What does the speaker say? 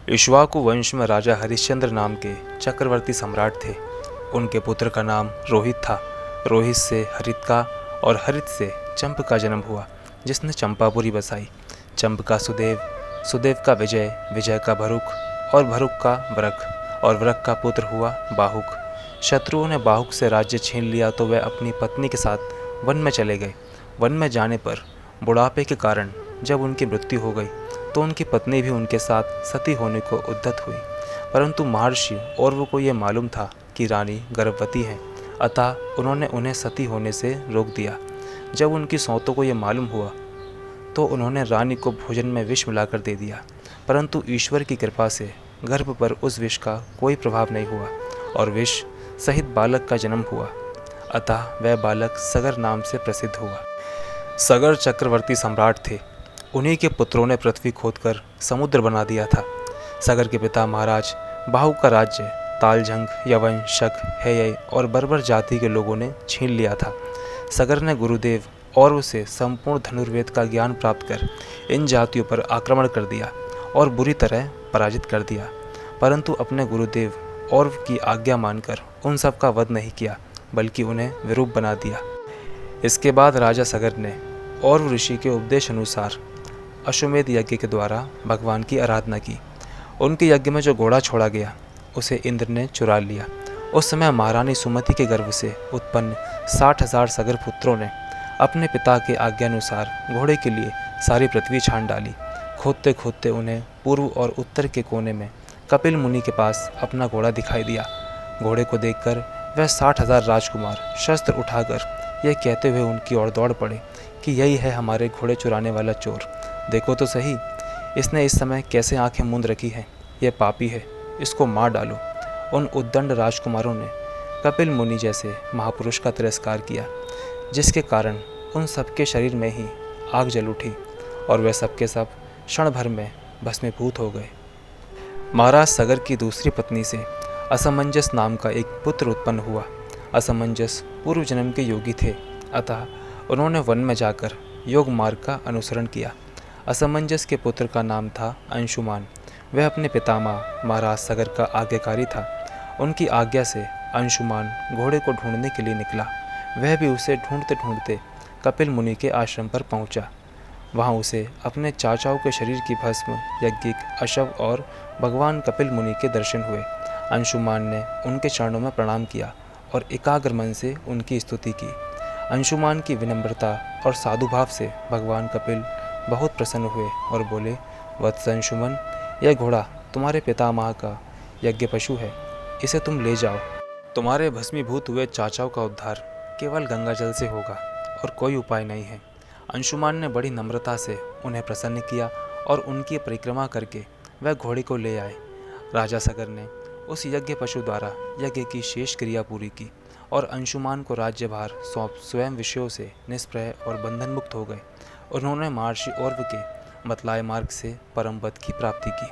इक्ष्वाकु वंश में राजा हरिश्चंद्र नाम के चक्रवर्ती सम्राट थे। उनके पुत्र का नाम रोहित था। रोहित से हरित का और हरित से चंप का जन्म हुआ, जिसने चंपापुरी बसाई। चंप का सुदेव, सुदेव का विजय, विजय का भरुक और भरुक का वृक और वृक का पुत्र हुआ बाहुक। शत्रुओं ने बाहुक से राज्य छीन लिया तो वह अपनी पत्नी के साथ वन में चले गए। वन में जाने पर बुढ़ापे के कारण जब उनकी मृत्यु हो गई तो उनकी पत्नी भी उनके साथ सती होने को उद्यत हुई। परंतु महर्षि और को ये मालूम था कि रानी गर्भवती है, अतः उन्होंने उन्हें सती होने से रोक दिया। जब उनकी सौतों को यह मालूम हुआ तो उन्होंने रानी को भोजन में विष मिलाकर दे दिया, परंतु ईश्वर की कृपा से गर्भ पर उस विष का कोई प्रभाव नहीं हुआ और विष सहित बालक का जन्म हुआ। अतः वह बालक सगर नाम से प्रसिद्ध हुआ। सगर चक्रवर्ती सम्राट थे। उन्हीं के पुत्रों ने पृथ्वी खोदकर समुद्र बना दिया था। सगर के पिता महाराज बाहु का राज्य तालजंग, यवन, शक, हेय और बर्बर जाति के लोगों ने छीन लिया था। सगर ने गुरुदेव और उसे संपूर्ण धनुर्वेद का ज्ञान प्राप्त कर इन जातियों पर आक्रमण कर दिया और बुरी तरह पराजित कर दिया, परंतु अपने गुरुदेव और की आज्ञा मानकर उन सब का वध नहीं किया, बल्कि उन्हें विरूप बना दिया। इसके बाद राजा सगर ने और ऋषि के उपदेश अनुसार अश्वमेध यज्ञ के द्वारा भगवान की आराधना की। उनके यज्ञ में जो घोड़ा छोड़ा गया उसे इंद्र ने चुरा लिया। उस समय महारानी सुमति के गर्भ से उत्पन्न 60,000 सगर पुत्रों ने अपने पिता के आज्ञानुसार घोड़े के लिए सारी पृथ्वी छान डाली। खोदते खोदते उन्हें पूर्व और उत्तर के कोने में कपिल मुनि के पास अपना घोड़ा दिखाई दिया। घोड़े को देखकर वह 60,000 राजकुमार शस्त्र उठाकर यह कहते हुए उनकी ओर दौड़ पड़े कि यही है हमारे घोड़े चुराने वाला चोर। देखो तो सही, इसने इस समय कैसे आंखें मूंद रखी हैं। यह पापी है, इसको मार डालो। उन उद्दंड राजकुमारों ने कपिल मुनि जैसे महापुरुष का तिरस्कार किया, जिसके कारण उन सबके शरीर में ही आग जल उठी और वे सबके सब क्षण भर में भस्मीभूत हो गए। महाराज सगर की दूसरी पत्नी से असमंजस नाम का एक पुत्र उत्पन्न हुआ। असमंजस पूर्व जन्म के योगी थे, अतः उन्होंने वन में जाकर योग मार्ग का अनुसरण किया। असमंजस के पुत्र का नाम था अंशुमान। वह अपने पितामह महाराज सगर का आज्ञाकारी था। उनकी आज्ञा से अंशुमान घोड़े को ढूंढने के लिए निकला। वह भी उसे ढूंढते ढूंढते कपिल मुनि के आश्रम पर पहुंचा। वहां उसे अपने चाचाओं के शरीर की भस्म, यज्ञिक, अशव और भगवान कपिल मुनि के दर्शन हुए। अंशुमान ने उनके चरणों में प्रणाम किया और एकाग्र मन से उनकी स्तुति की। अंशुमान की विनम्रता और साधुभाव से भगवान कपिल बहुत प्रसन्न हुए और बोले, वत्स अंशुमन, यह घोड़ा तुम्हारे पितामह का यज्ञ पशु है, इसे तुम ले जाओ। तुम्हारे भस्मीभूत हुए चाचाओं का उद्धार केवल गंगा जल से होगा और कोई उपाय नहीं है। अंशुमान ने बड़ी नम्रता से उन्हें प्रसन्न किया और उनकी परिक्रमा करके वह घोड़े को ले आए। राजा सगर ने उस यज्ञ पशु द्वारा यज्ञ की शेष क्रिया पूरी की और अंशुमान को राज्यभार सौंप स्वयं विषयों से निष्प्रय और बंधन मुक्त हो गए। उन्होंने महर्षि और्व के बतलाए मार्ग से परम पद की प्राप्ति की।